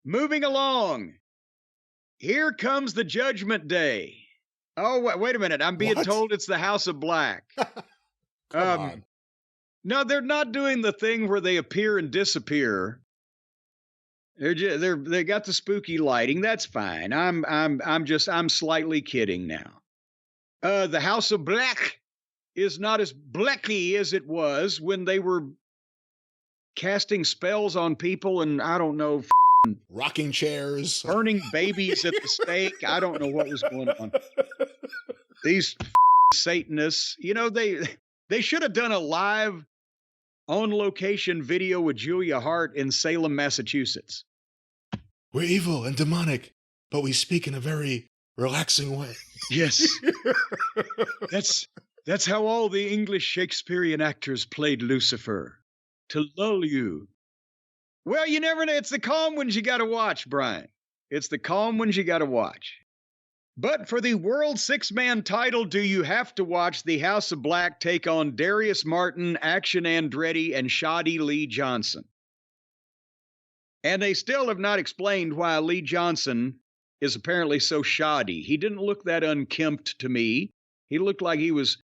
Moving along. Here comes the Judgment Day. Oh, wait a minute. I'm being told it's the House of Black. Come on. No, they're not doing the thing where they appear and disappear. They got the spooky lighting. That's fine. I'm slightly kidding now. The House of Black is not as blacky as it was when they were casting spells on people and I don't know, rocking chairs, burning babies at the stake. I don't know what was going on. These Satanists, you know, they should have done a live on location video with Julia Hart in Salem, Massachusetts. We're evil and demonic, but we speak in a very relaxing way. Yes. That's how all the English Shakespearean actors played Lucifer, to lull you. Well, you never know. It's the calm ones you got to watch, Brian. It's the calm ones you got to watch. But for the World Six-Man title, do you have to watch the House of Black take on Darius Martin, Action Andretti, and Shoddy Lee Johnson? And they still have not explained why Lee Johnson is apparently so shoddy. He didn't look that unkempt to me. He looked like he was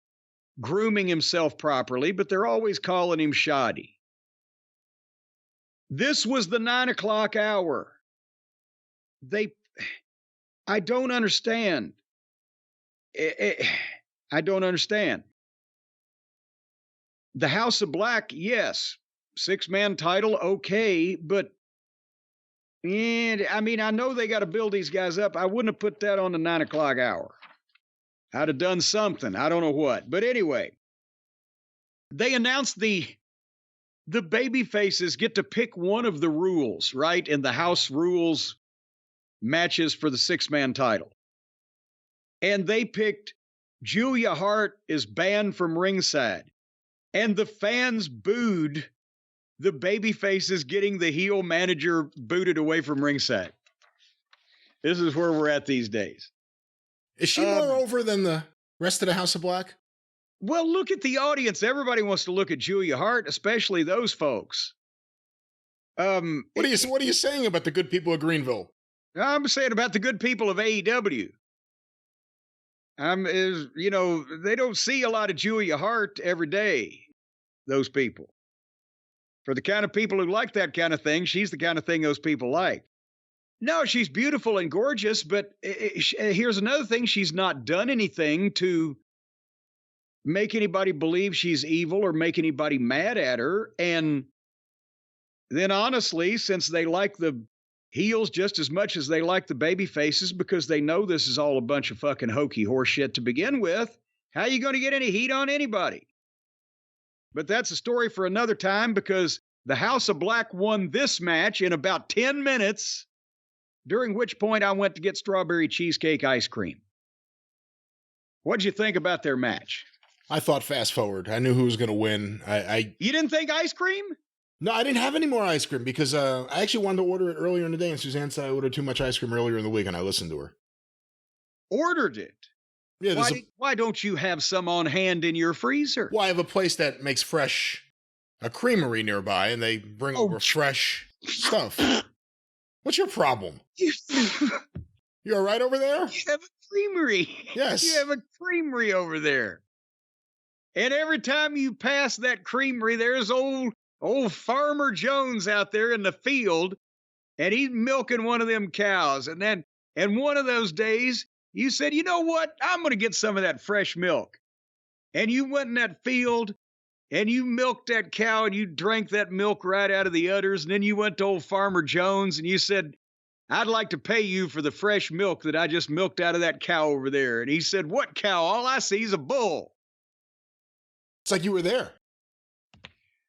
grooming himself properly, but they're always calling him shoddy. This was the 9 o'clock hour. I don't understand. I don't understand. The House of Black, yes. Six-man title, okay, but I mean, I know they got to build these guys up. I wouldn't have put that on the 9 o'clock hour. I'd have done something. I don't know what. But anyway, they announced the baby faces get to pick one of the rules, right? In the house rules matches for the six-man title. And they picked Julia Hart is banned from ringside. And the fans booed the baby faces getting the heel manager booted away from ringside. This is where we're at these days. Is she more over than the rest of the House of Black? Well, look at the audience. Everybody wants to look at Julia Hart, especially those folks. What are you saying about the good people of Greenville? I'm saying about the good people of AEW. They don't see a lot of Julia Hart every day, those people. For the kind of people who like that kind of thing, she's the kind of thing those people like. No, she's beautiful and gorgeous, but here's another thing. She's not done anything to make anybody believe she's evil or make anybody mad at her. And then honestly, since they like the heels just as much as they like the baby faces because they know this is all a bunch of fucking hokey horse shit to begin with, how are you going to get any heat on anybody? But that's a story for another time because the House of Black won this match in about 10 minutes, during which point I went to get strawberry cheesecake ice cream. What'd you think about their match? I thought fast forward. I knew who was going to win. You didn't think ice cream? No, I didn't have any more ice cream because I actually wanted to order it earlier in the day, and Suzanne said I ordered too much ice cream earlier in the week, and I listened to her. Ordered it? Yeah. Why don't you have some on hand in your freezer? Well, I have a place that makes a creamery nearby, and they bring over fresh stuff. What's your problem? You all right over there? You have a creamery. Yes. You have a creamery over there. And every time you pass that creamery, there's old Farmer Jones out there in the field, and he's milking one of them cows. And one of those days, you said, you know what? I'm going to get some of that fresh milk. And you went in that field, and you milked that cow, and you drank that milk right out of the udders. And then you went to old Farmer Jones, and you said, I'd like to pay you for the fresh milk that I just milked out of that cow over there. And he said, what cow? All I see is a bull. It's like you were there.